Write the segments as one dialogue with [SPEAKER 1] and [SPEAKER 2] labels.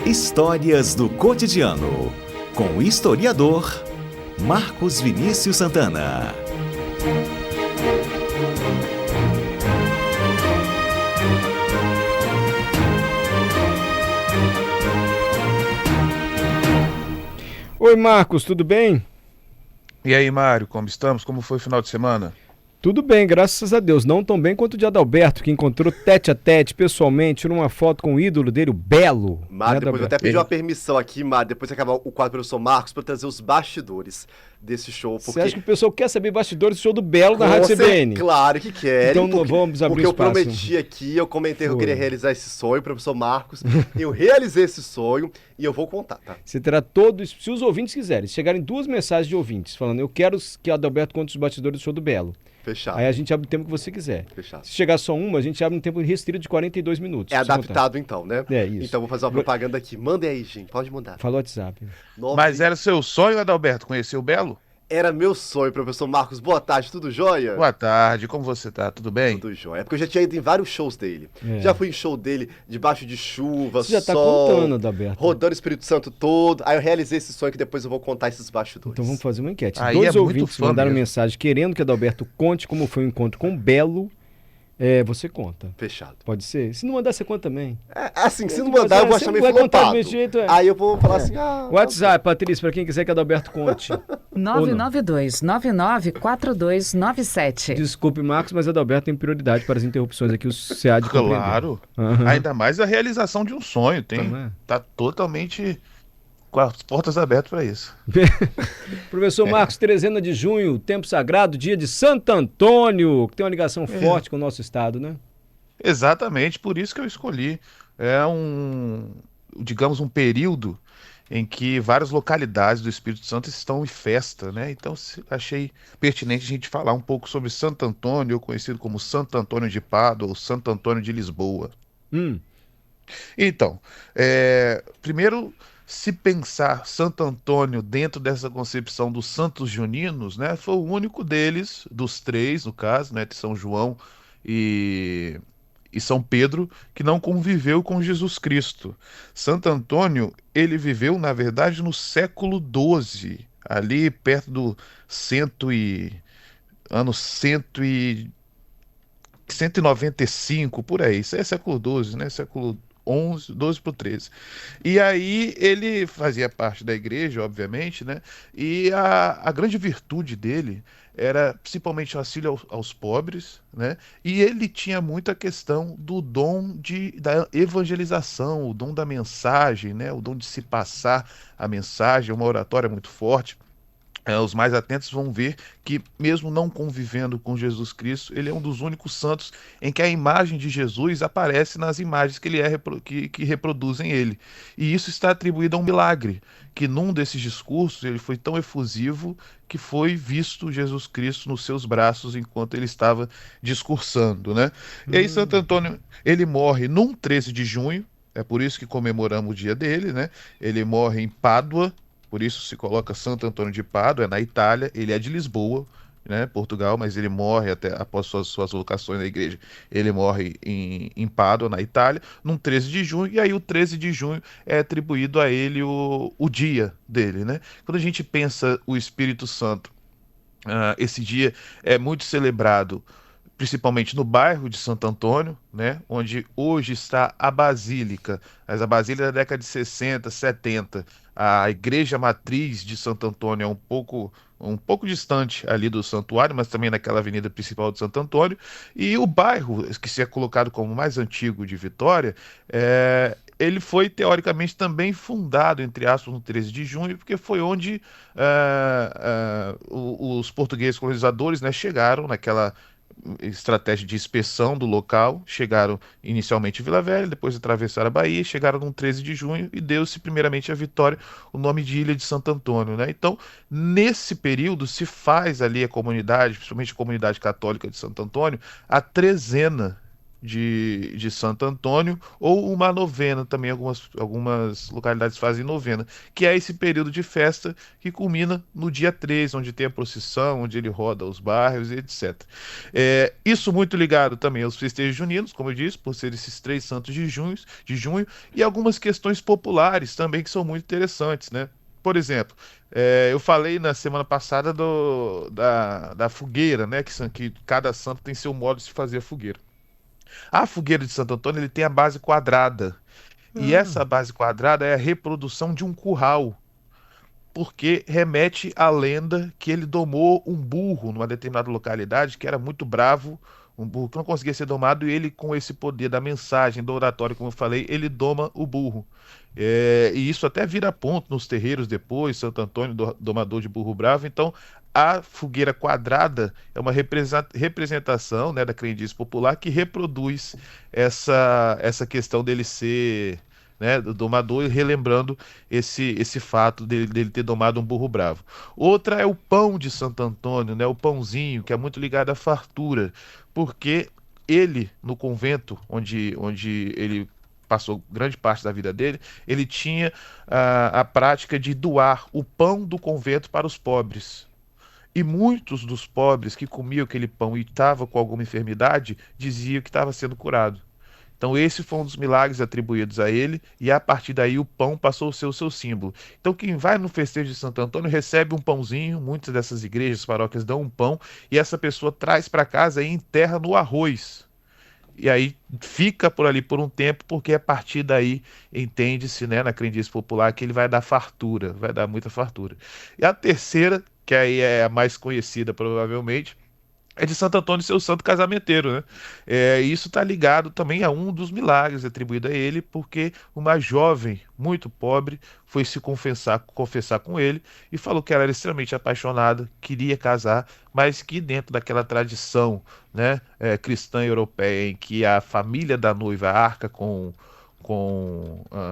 [SPEAKER 1] Histórias do cotidiano, com o historiador Marcos Vinícius Santana.
[SPEAKER 2] Oi, Marcos, tudo bem?
[SPEAKER 3] E aí, Mário, como estamos? Como foi o final de semana?
[SPEAKER 2] Tudo bem, graças a Deus. Não tão bem quanto o de Adalberto, que encontrou tete a tete, pessoalmente, tirou uma foto com o ídolo dele, o Belo.
[SPEAKER 4] Mário, depois eu até pedi uma permissão aqui, Mário, depois que acabar o quadro do professor Marcos, para trazer os bastidores desse show. Porque...
[SPEAKER 2] Você acha que o pessoal quer saber bastidores do show do Belo na Rádio CBN?
[SPEAKER 4] Claro que querem.
[SPEAKER 2] Então vamos abrir
[SPEAKER 4] porque
[SPEAKER 2] espaço.
[SPEAKER 4] Eu prometi aqui, eu comentei que eu queria realizar esse sonho, professor Marcos. Eu realizei esse sonho e eu vou contar, tá?
[SPEAKER 2] Você terá todos, se os ouvintes quiserem, se chegarem 2 mensagens de ouvintes falando, eu quero que Adalberto conte os bastidores do show do Belo.
[SPEAKER 4] Fechado.
[SPEAKER 2] Aí a gente abre o tempo que você quiser.
[SPEAKER 4] Fechado.
[SPEAKER 2] Se chegar só uma, a gente abre um tempo restrito de 42 minutos.
[SPEAKER 4] É adaptado então, né?
[SPEAKER 2] É isso.
[SPEAKER 4] Então vou fazer uma propaganda aqui. Mandem aí, gente. Pode mandar.
[SPEAKER 2] Fala o WhatsApp.
[SPEAKER 3] Mas era seu sonho, Adalberto, conhecer o Belo?
[SPEAKER 4] Era meu sonho, professor Marcos. Boa tarde, tudo jóia?
[SPEAKER 3] Boa tarde, como você tá? Tudo bem?
[SPEAKER 4] Tudo jóia. É porque eu já tinha ido em vários shows dele. Já fui em show dele debaixo de chuva,
[SPEAKER 2] Você já tá
[SPEAKER 4] sol,
[SPEAKER 2] contando, Adalberto.
[SPEAKER 4] rodando o Espírito Santo todo. Aí eu realizei esse sonho que depois eu vou contar esses bastidores.
[SPEAKER 2] Então vamos fazer uma enquete.
[SPEAKER 3] Aí
[SPEAKER 2] 2
[SPEAKER 3] é muito
[SPEAKER 2] ouvintes
[SPEAKER 3] fã
[SPEAKER 2] mandaram
[SPEAKER 3] mesmo.
[SPEAKER 2] mensagem querendo que Adalberto conte como foi o encontro com o Belo. Você conta.
[SPEAKER 4] Fechado.
[SPEAKER 2] Pode ser? Se não mandar, você conta também.
[SPEAKER 4] Assim, se não mandar, eu vou achar meio
[SPEAKER 2] vai contar do
[SPEAKER 4] flopado.
[SPEAKER 2] mesmo jeito,
[SPEAKER 4] Aí eu vou falar assim,
[SPEAKER 2] WhatsApp, Patrícia, para quem quiser que Adalberto conte.
[SPEAKER 5] 992-994297.
[SPEAKER 2] Desculpe, Marcos, mas Adalberto tem prioridade para as interrupções aqui, o CA de compreender.
[SPEAKER 3] Claro.
[SPEAKER 2] Aham.
[SPEAKER 3] Ainda mais a realização de um sonho.
[SPEAKER 2] Tá.
[SPEAKER 3] Tá totalmente com as portas abertas para isso.
[SPEAKER 2] Professor Marcos, 13 de junho, tempo sagrado, dia de Santo Antônio, que tem uma ligação forte com o nosso estado, né?
[SPEAKER 3] Exatamente, por isso que eu escolhi. É digamos, um período em que várias localidades do Espírito Santo estão em festa, né? Então achei pertinente a gente falar um pouco sobre Santo Antônio, conhecido como Santo Antônio de Pádua ou Santo Antônio de Lisboa. Então, primeiro, se pensar Santo Antônio dentro dessa concepção dos santos juninos, né, foi o único deles, dos 3, no caso, né, de São João e São Pedro, que não conviveu com Jesus Cristo. Santo Antônio, ele viveu, na verdade, no século XII, ali perto do ano 195, por aí. Isso é século XII, né? Século 11, 12 para o 13. E aí ele fazia parte da igreja, obviamente, né? E a grande virtude dele era principalmente o auxílio aos pobres, né? E ele tinha muito a questão do dom da evangelização, o dom da mensagem, né? O dom de se passar a mensagem, uma oratória muito forte. Os mais atentos vão ver que, mesmo não convivendo com Jesus Cristo, ele é um dos únicos santos em que a imagem de Jesus aparece nas imagens que ele que reproduzem ele. E isso está atribuído a um milagre, que num desses discursos ele foi tão efusivo que foi visto Jesus Cristo nos seus braços enquanto ele estava discursando, né? E aí Santo Antônio, ele morre num 13 de junho, é por isso que comemoramos o dia dele, né? Ele morre em Pádua. Por isso se coloca Santo Antônio de Pádua, é na Itália, ele é de Lisboa, né, Portugal, mas ele morre até após suas vocações na igreja. Ele morre em Pádua, na Itália, num 13 de junho, e aí o 13 de junho é atribuído a ele o dia dele, né? Quando a gente pensa o Espírito Santo, esse dia é muito celebrado, principalmente no bairro de Santo Antônio, né, onde hoje está a Basílica, mas a Basílica da década de 60, 70, a igreja matriz de Santo Antônio é um pouco distante ali do santuário, mas também naquela avenida principal de Santo Antônio, e o bairro, que se é colocado como o mais antigo de Vitória, ele foi teoricamente também fundado, entre aspas, no 13 de junho, porque foi onde os portugueses colonizadores, né, chegaram naquela estratégia de inspeção do local, chegaram inicialmente em Vila Velha, depois atravessaram a Bahia, chegaram no 13 de junho e deu-se primeiramente a Vitória o nome de Ilha de Santo Antônio, né? Então, nesse período se faz ali a comunidade, principalmente a comunidade católica de Santo Antônio, a trezena de Santo Antônio, ou uma novena também, algumas localidades fazem novena, que é esse período de festa que culmina no dia 3, onde tem a procissão, onde ele roda os bairros e etc. Isso muito ligado também aos festejos juninos, como eu disse, por ser esses 3 santos de junho, e algumas questões populares também que são muito interessantes, né? Por exemplo, eu falei na semana passada da fogueira, né? Que cada santo tem seu modo de se fazer a fogueira. A fogueira de Santo Antônio ele tem a base quadrada. E essa base quadrada é a reprodução de um curral, porque remete à lenda que ele domou um burro numa determinada localidade que era muito bravo, um burro que não conseguia ser domado, e ele, com esse poder da mensagem, do oratório, como eu falei, ele doma o burro. E isso até vira ponto nos terreiros depois, Santo Antônio, domador de burro bravo. Então, a fogueira quadrada é uma representação, né, da crendice popular que reproduz essa questão dele ser, né, do domador, relembrando esse fato dele ter domado um burro bravo. Outra é o pão de Santo Antônio, né, o pãozinho, que é muito ligado à fartura, porque ele, no convento onde ele passou grande parte da vida dele, ele tinha a prática de doar o pão do convento para os pobres. E muitos dos pobres que comiam aquele pão e estavam com alguma enfermidade, diziam que estava sendo curado. Então esse foi um dos milagres atribuídos a ele, e a partir daí o pão passou a ser o seu símbolo. Então quem vai no festejo de Santo Antônio recebe um pãozinho, muitas dessas igrejas, paróquias dão um pão, e essa pessoa traz para casa e enterra no arroz. E aí fica por ali por um tempo, porque a partir daí entende-se, né, na crendice popular, que ele vai dar fartura, vai dar muita fartura. E a terceira, que aí é a mais conhecida provavelmente, é de Santo Antônio, seu santo casamenteiro, né? Isso está ligado também a um dos milagres atribuído a ele, porque uma jovem muito pobre foi se confessar com ele e falou que ela era extremamente apaixonada, queria casar, mas que dentro daquela tradição, né, cristã europeia, em que a família da noiva arca com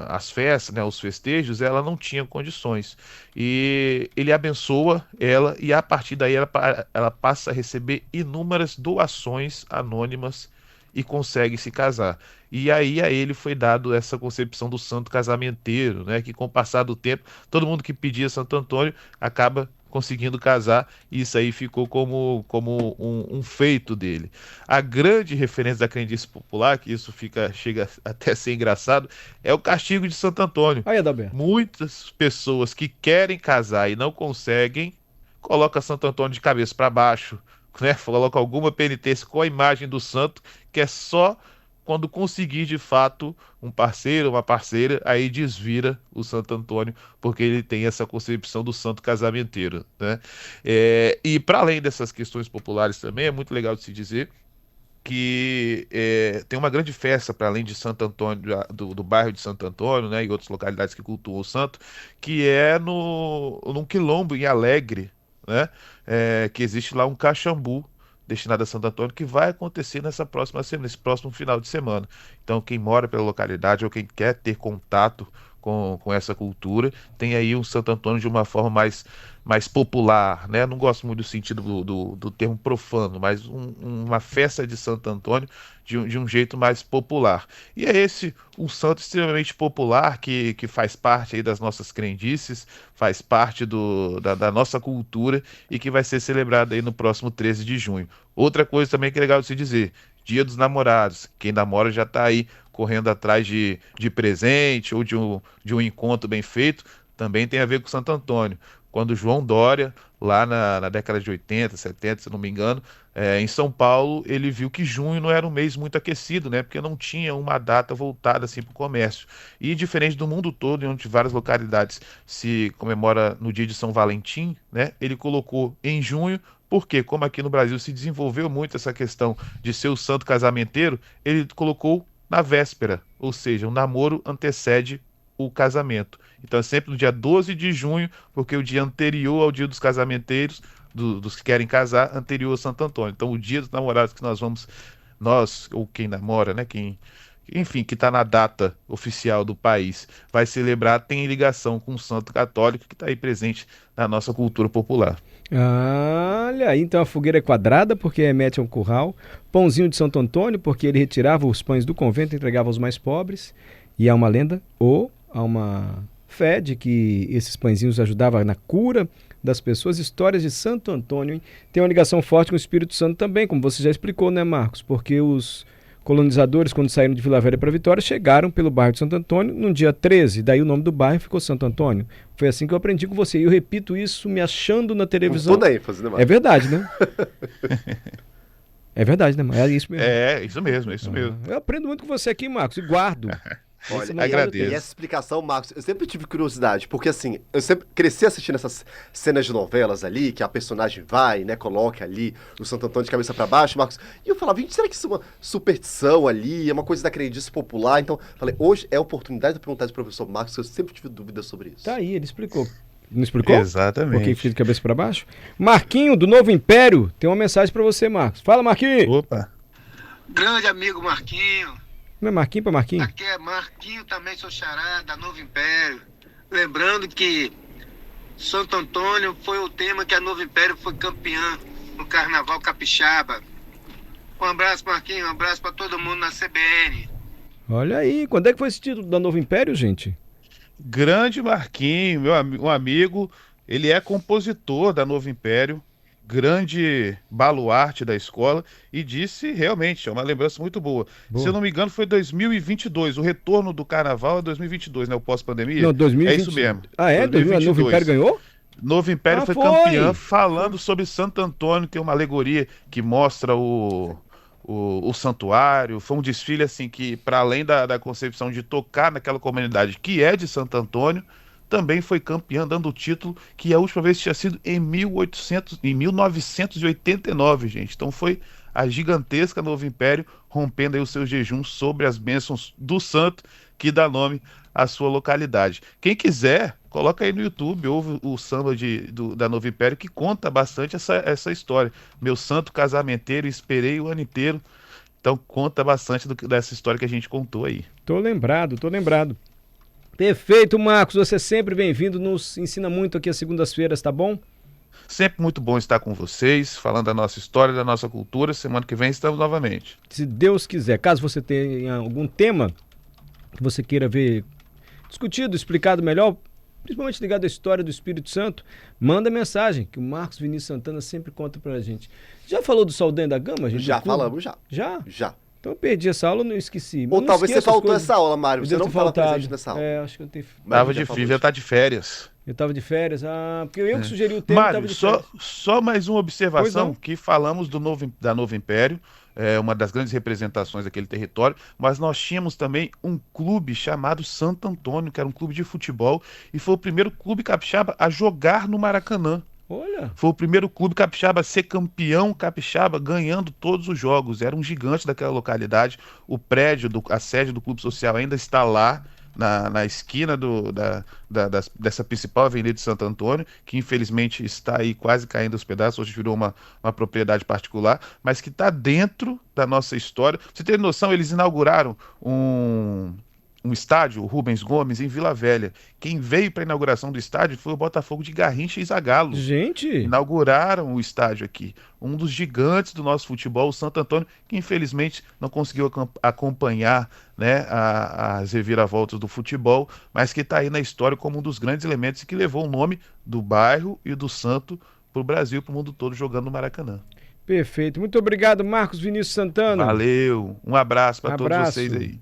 [SPEAKER 3] as festas, né, os festejos, ela não tinha condições. E ele abençoa ela, e a partir daí ela passa a receber inúmeras doações anônimas e consegue se casar. E aí a ele foi dado essa concepção do santo casamenteiro, né, que com o passar do tempo, todo mundo que pedia Santo Antônio acaba conseguindo casar, e isso aí ficou como um feito dele. A grande referência da crendice popular, que isso chega até a ser engraçado, é o castigo de Santo Antônio.
[SPEAKER 2] Aí, Adalberto.
[SPEAKER 3] Muitas pessoas que querem casar e não conseguem, colocam Santo Antônio de cabeça para baixo, né? Colocam alguma penitência com a imagem do santo, que é só quando conseguir de fato um parceiro, uma parceira, aí desvira o Santo Antônio, porque ele tem essa concepção do santo casamenteiro, né? E para além dessas questões populares também, é muito legal de se dizer que tem uma grande festa para além de Santo Antônio, do bairro de Santo Antônio, né, e outras localidades que cultuam o santo, que é num quilombo em Alegre, né, que existe lá um caxambu destinado a Santo Antônio, que vai acontecer nessa próxima semana, nesse próximo final de semana. Então, quem mora pela localidade ou quem quer ter contato com essa cultura, tem aí um Santo Antônio de uma forma mais popular, né? Não gosto muito do sentido do termo profano, mas uma festa de Santo Antônio de um jeito mais popular. E é esse um santo extremamente popular que faz parte aí das nossas crendices, faz parte da nossa cultura, e que vai ser celebrado aí no próximo 13 de junho. Outra coisa também que é legal de se dizer: Dia dos Namorados. Quem namora já está aí correndo atrás de presente ou de um encontro bem feito, também tem a ver com Santo Antônio. Quando João Dória, lá na década de 80, 70, se não me engano, em São Paulo, ele viu que junho não era um mês muito aquecido, né? Porque não tinha uma data voltada assim para o comércio. E diferente do mundo todo, em onde várias localidades se comemora no dia de São Valentim, né? Ele colocou em junho, porque como aqui no Brasil se desenvolveu muito essa questão de ser o santo casamenteiro, ele colocou na véspera, ou seja, o namoro antecede o casamento. Então é sempre no dia 12 de junho, porque é o dia anterior ao dia dos casamenteiros, dos que querem casar, anterior a Santo Antônio. Então o dia dos namorados que nós, ou quem namora, né, enfim, que está na data oficial do país, vai celebrar, tem ligação com o santo católico que está aí presente na nossa cultura popular.
[SPEAKER 2] Olha aí, então a fogueira é quadrada porque remete a um curral. Pãozinho de Santo Antônio porque ele retirava os pães do convento e entregava aos mais pobres. E há uma lenda ou há uma fé de que esses pãezinhos ajudavam na cura das pessoas. Histórias de Santo Antônio, hein? Tem uma ligação forte com o Espírito Santo também, como você já explicou, né, Marcos? Porque os colonizadores, quando saíram de Vila Velha para Vitória, chegaram pelo bairro de Santo Antônio no dia 13, daí o nome do bairro ficou Santo Antônio. Foi assim que eu aprendi com você. E eu repito isso me achando na televisão.
[SPEAKER 4] Toda ênfase, né, Marcos?
[SPEAKER 2] É verdade, né? É verdade, né, Marcos? É isso mesmo.
[SPEAKER 3] É, isso mesmo, é isso mesmo.
[SPEAKER 2] Eu aprendo muito com você aqui, Marcos, e guardo.
[SPEAKER 4] Olha,
[SPEAKER 3] agradeço.
[SPEAKER 4] e essa explicação, Marcos, eu sempre tive curiosidade, porque assim, eu sempre cresci assistindo essas cenas de novelas ali, que a personagem vai, né, coloca ali o Santo Antônio de cabeça pra baixo, Marcos, e eu falava, gente, será que isso é uma superstição ali, é uma coisa da crendice popular? Então, falei, hoje é a oportunidade de perguntar ao professor Marcos, que eu sempre tive dúvidas sobre isso.
[SPEAKER 2] Tá aí, ele explicou. Não explicou?
[SPEAKER 3] Exatamente.
[SPEAKER 2] Por que fica de cabeça pra baixo? Marquinho, do Novo Império, tem uma mensagem pra você, Marcos. Fala, Marquinho!
[SPEAKER 3] Opa!
[SPEAKER 6] Grande amigo Marquinho.
[SPEAKER 2] Não é Marquinho pra Marquinho?
[SPEAKER 6] Aqui é Marquinho também, sou xará da Novo Império. Lembrando que Santo Antônio foi o tema que a Novo Império foi campeã no Carnaval Capixaba. Um abraço, Marquinho, um abraço pra todo mundo na CBN.
[SPEAKER 2] Olha aí, quando é que foi esse título da Novo Império, gente?
[SPEAKER 3] Grande Marquinho, um amigo, ele é compositor da Novo Império, grande baluarte da escola, e disse realmente, é uma lembrança muito boa. Se eu não me engano, foi 2022, o retorno do carnaval é 2022, né? O pós-pandemia?
[SPEAKER 2] Não, 2020.
[SPEAKER 3] É isso mesmo.
[SPEAKER 2] Ah, é? 2022. A Novo Império ganhou?
[SPEAKER 3] Novo Império foi campeã, falando sobre Santo Antônio, tem uma alegoria que mostra o santuário. Foi um desfile assim que, para além da concepção de tocar naquela comunidade que é de Santo Antônio, também foi campeã, dando o título que a última vez tinha sido em 1989, gente. Então foi a gigantesca Novo Império rompendo aí o seu jejum sobre as bênçãos do santo que dá nome à sua localidade. Quem quiser, coloca aí no YouTube, ouve o samba da Novo Império, que conta bastante essa história. Meu santo casamenteiro, esperei o ano inteiro. Então conta bastante dessa história que a gente contou aí.
[SPEAKER 2] Tô lembrado. Perfeito, Marcos, você é sempre bem-vindo, nos ensina muito aqui às segundas-feiras, tá bom?
[SPEAKER 3] Sempre muito bom estar com vocês, falando da nossa história, da nossa cultura. Semana que vem estamos novamente.
[SPEAKER 2] Se Deus quiser. Caso você tenha algum tema que você queira ver discutido, explicado melhor, principalmente ligado à história do Espírito Santo, manda mensagem, que o Marcos Vinícius Santana sempre conta pra gente. Já falou do Saldanha da Gama, gente?
[SPEAKER 4] Já falamos, já.
[SPEAKER 2] Já?
[SPEAKER 4] Já.
[SPEAKER 2] Então eu perdi essa aula, não esqueci.
[SPEAKER 4] Ou talvez você faltou essa aula, Mário, você não estava presente nessa aula.
[SPEAKER 2] É, acho que eu tenho...
[SPEAKER 3] Tava difícil, já tá de férias.
[SPEAKER 2] Eu tava de férias, porque eu que sugeri o tema,
[SPEAKER 3] Mário,
[SPEAKER 2] tava de férias.
[SPEAKER 3] só mais uma observação, que falamos da Novo Império, uma das grandes representações daquele território, mas nós tínhamos também um clube chamado Santo Antônio, que era um clube de futebol, e foi o primeiro clube capixaba a jogar no Maracanã.
[SPEAKER 2] Olha.
[SPEAKER 3] Foi o primeiro clube capixaba a ser campeão capixaba, ganhando todos os jogos. Era um gigante daquela localidade. O prédio, a sede do Clube Social ainda está lá, na esquina dessa principal avenida de Santo Antônio, que infelizmente está aí quase caindo aos pedaços, hoje virou uma propriedade particular, mas que está dentro da nossa história. Pra você ter noção, eles inauguraram um estádio, o Rubens Gomes, em Vila Velha. Quem veio para a inauguração do estádio foi o Botafogo de Garrincha e Zagallo.
[SPEAKER 2] Gente!
[SPEAKER 3] Inauguraram o estádio aqui. Um dos gigantes do nosso futebol, o Santo Antônio, que infelizmente não conseguiu acompanhar, né, as reviravoltas do futebol, mas que está aí na história como um dos grandes elementos e que levou o nome do bairro e do santo para o Brasil, para o mundo todo, jogando no Maracanã.
[SPEAKER 2] Perfeito. Muito obrigado, Marcos Vinícius Santana.
[SPEAKER 3] Valeu. Um abraço para todos vocês aí.